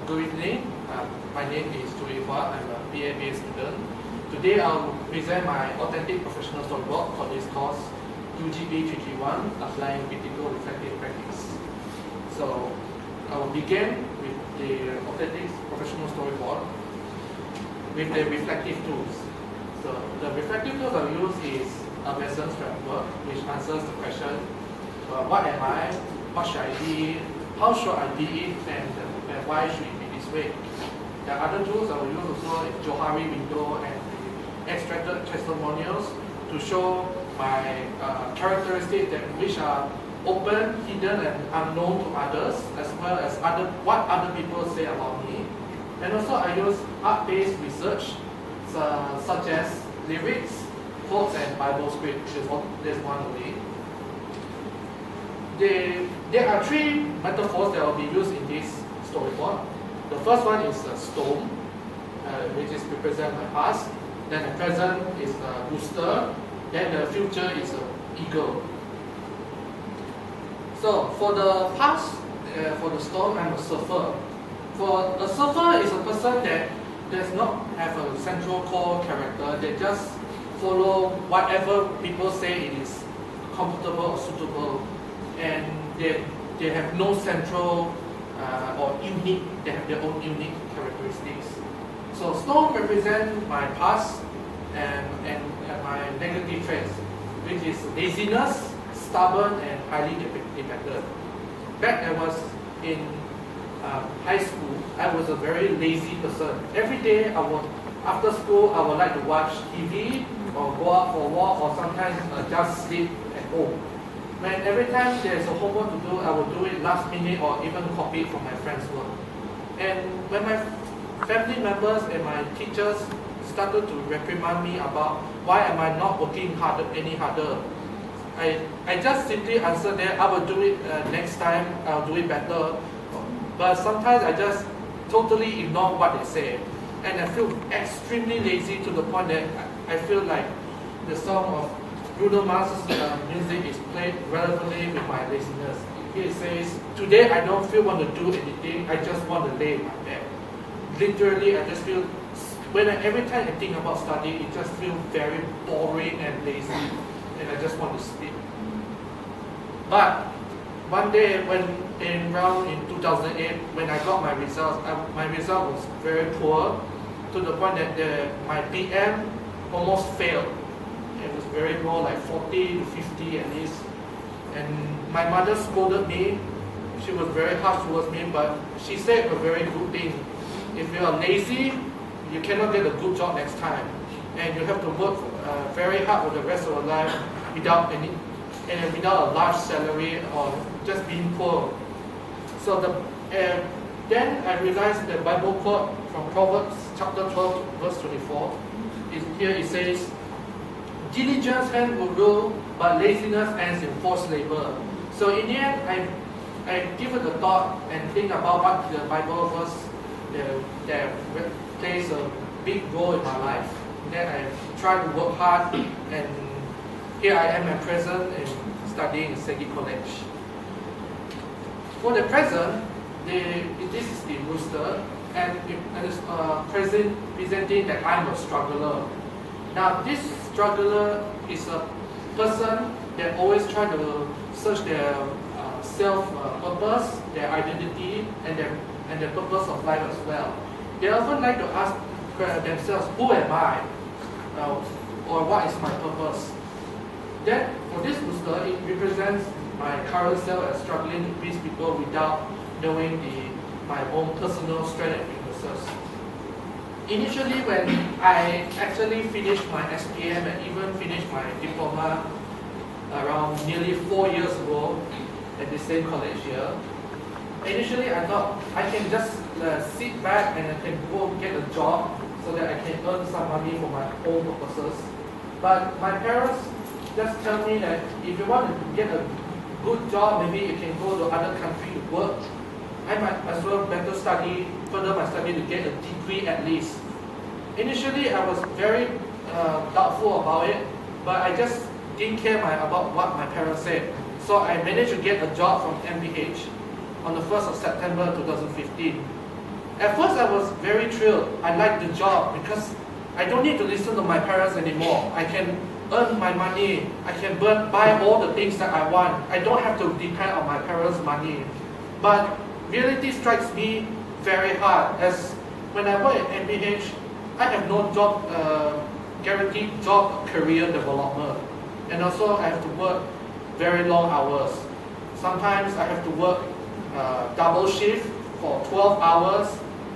Good evening. My name is Yu-Hua. I'm a BA student. Today I'll present my authentic professional storyboard for this course, UGB 331, Applying Critical Reflective Practice. So I will begin with the authentic professional storyboard with the reflective tools. So the reflective tools I use is a Mason framework, which answers the question, what am I, what should I be, how should I be it, and why should it be this way. The other tools I will use also is Yu-Hua window and the extracted testimonials to show my characteristics that which are open, hidden, and unknown to others, as well as what other people say about me. And also I use art-based research, such as lyrics, quotes, and Bible script. There's one only. There are three metaphors that will be used in this storyboard. The first one is a stone, which is represent my past. Then the present is a rooster. Then the future is an eagle. So for the past, for the stone, I'm a surfer. For a surfer is a person that does not have a central core character. They just follow whatever people say it is comfortable or suitable, and they have no central or unique. They have their own unique characteristics. So stone represents my past and my negative traits, which is laziness, stubborn, and highly dependent. Back I was in high school, I was a very lazy person. Every day after school, I would like to watch TV or go out for a walk, or sometimes just sleep at home. When every time there's a homework to do, I will do it last minute or even copy from my friend's work. And when my family members and my teachers started to reprimand me about why am I not working any harder, I just simply answer that I will do it next time, I'll do it better. But sometimes I just totally ignore what they say. And I feel extremely lazy to the point that I feel like the song of Bruno Mars's music is played relevantly with my laziness. He says, today I don't want to do anything, I just want to lay in my bed. Literally, I just feel, every time I think about studying, it just feels very boring and lazy, and I just want to sleep. But one day, around in 2008, when I got my results, my result was very poor, to the point that my PM almost failed. It was very low, like 40 to 50 at least. And my mother scolded me. She was very harsh towards me, but she said a very good thing. If you are lazy, you cannot get a good job next time. And you have to work very hard for the rest of your life without a large salary or just being poor. So then I realized the Bible quote from Proverbs chapter 12, verse 24. Here it says, diligence ends will rule, but laziness ends in forced labor. So in the end, I give it a thought and think about what the Bible verse that plays a big role in my life. Then I try to work hard, and here I am at present in studying in Segi College. For the present, this is the rooster, and it's presenting that I'm a struggler. Now this struggler is a person that always try to search their self-purpose, their identity, and their purpose of life as well. They often like to ask themselves, who am I? Or what is my purpose? Then for this rooster, it represents my current self as struggling to please people without knowing my own personal strength and weaknesses. Initially, when I actually finished my SPM and even finished my diploma around nearly 4 years ago at the same college here, initially I thought I can just sit back and I can go get a job so that I can earn some money for my own purposes. But my parents just tell me that if you want to get a good job, maybe you can go to other country to work. I might as well better further my study to get a degree at least. Initially, I was very doubtful about it, but I just didn't care about what my parents said. So I managed to get a job from MPH on the 1st of September 2015. At first I was very thrilled. I liked the job because I don't need to listen to my parents anymore. I can earn my money. I can buy all the things that I want. I don't have to depend on my parents' money. But reality strikes me very hard, as when I work at MBH, I have no job, guaranteed job career development. And also I have to work very long hours. Sometimes I have to work double shift for 12 hours,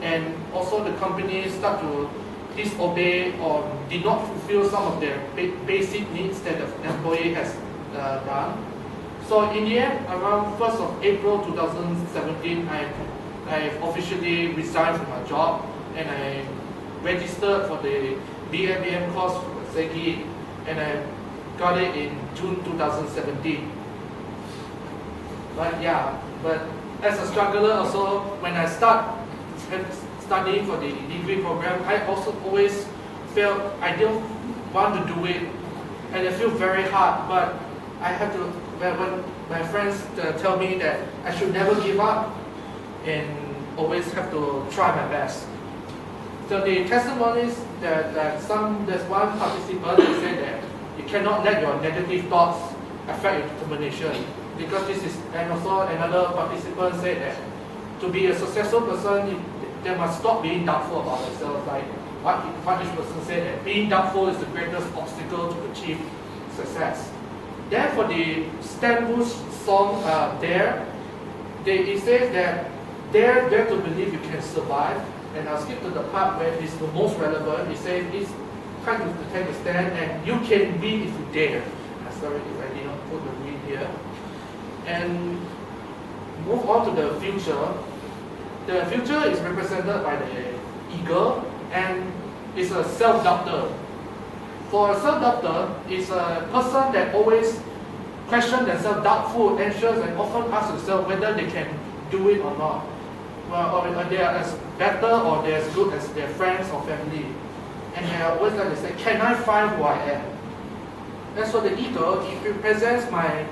and also the company start to disobey or did not fulfill some of their basic needs that the employee has done. So in the end, around 1st of April 2017, I officially resigned from my job, and I registered for the BMBM course for SEGI, and I got it in June 2017. But as a struggler also, when I start studying for the degree program, I also always felt I don't want to do it, and I feel very hard, but I have to, when my friends tell me that I should never give up and always have to try my best. So the testimonies there's one participant who said that you cannot let your negative thoughts affect your determination, because this is, and also another participant said that to be a successful person, they must stop being doubtful about themselves. Like what each person said, that being doubtful is the greatest obstacle to achieve success. Then for the Stan Bush song, it says that dare to believe you can survive. And I'll skip to the part where it's the most relevant. It says it's time to take a stand, and you can win if you dare. Sorry if I did not put the win here. And move on to the future. The future is represented by the eagle, and it's a self-doubter. For a self-doubter, it's a person that always question themselves, doubtful, anxious, and often ask themselves whether they can do it or not. Or they are as better or they're as good as their friends or family. And they are always like to say, can I find who I am? As for the eagle, it represents my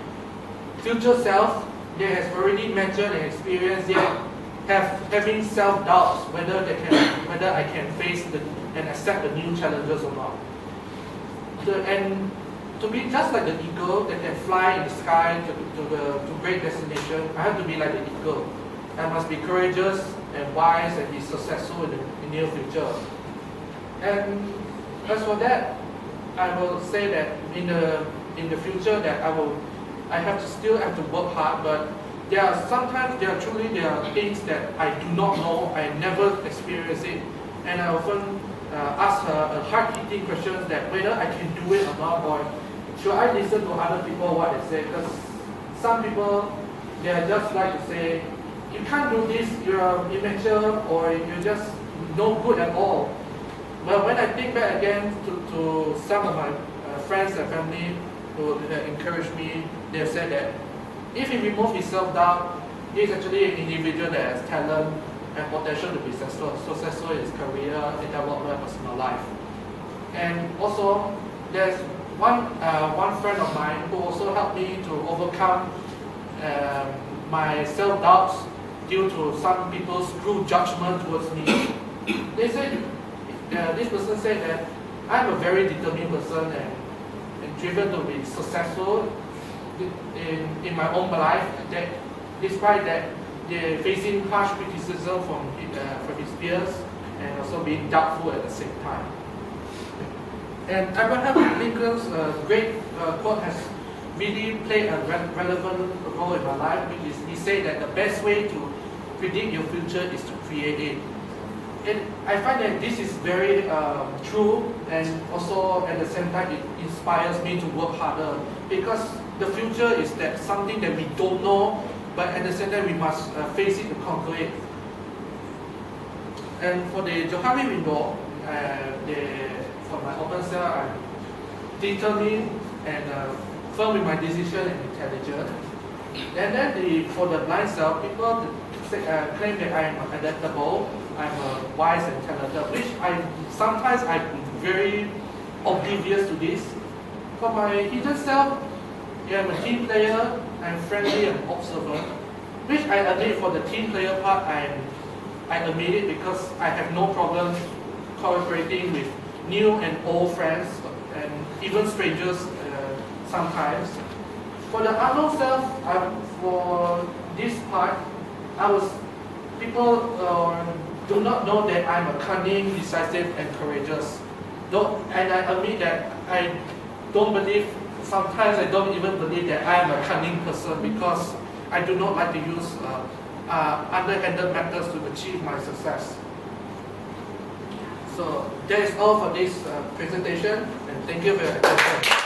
future self that has already matured and experienced, yet having self-doubts whether I can face and accept the new challenges or not. And to be just like the eagle that can fly in the sky to great destination, I have to be like the eagle. I must be courageous and wise and be successful in the near future. And as for that, I will say that in the future that I still have to work hard, but there are things that I do not know, I never experienced it, and I often ask a hard-hitting questions that whether I can do it or not, or should I listen to other people what they say, because some people, they are just like to say, you can't do this, you're immature, or you're just no good at all. But when I think back again to some of my friends and family who encouraged me, they have said that if he removes his self-doubt, he is actually an individual that has talent and potential to be successful in his career, in development, personal life. And also, there's one friend of mine who also helped me to overcome my self-doubts due to some people's cruel judgment towards me. They said, this person said that I'm a very determined person and driven to be successful in my own life. That despite that, they're facing harsh criticism from his peers and also being doubtful at the same time. And Abraham Lincoln's great quote has really played a relevant role in my life, which is he said that the best way to predict your future is to create it. And I find that this is very true, and also at the same time it inspires me to work harder, because the future is that something that we don't know, but at the same time we must face it to conquer it. And for the Johari window, for my open cell, I'm determined and firm in my decision and intelligent. And then for the blind cell, people claim that I am adaptable, I'm wise and talented, which sometimes I'm very oblivious to this. For my hidden self, I'm a team player, I'm friendly and observant, which I admit for the team player part, I admit it because I have no problem cooperating with new and old friends and even strangers sometimes. For the unknown self, for this part, people do not know that I'm a cunning, decisive, and courageous. And I admit that sometimes I don't even believe that I am a cunning person because I do not like to use underhanded methods to achieve my success. So that is all for this presentation, and thank you for your attention.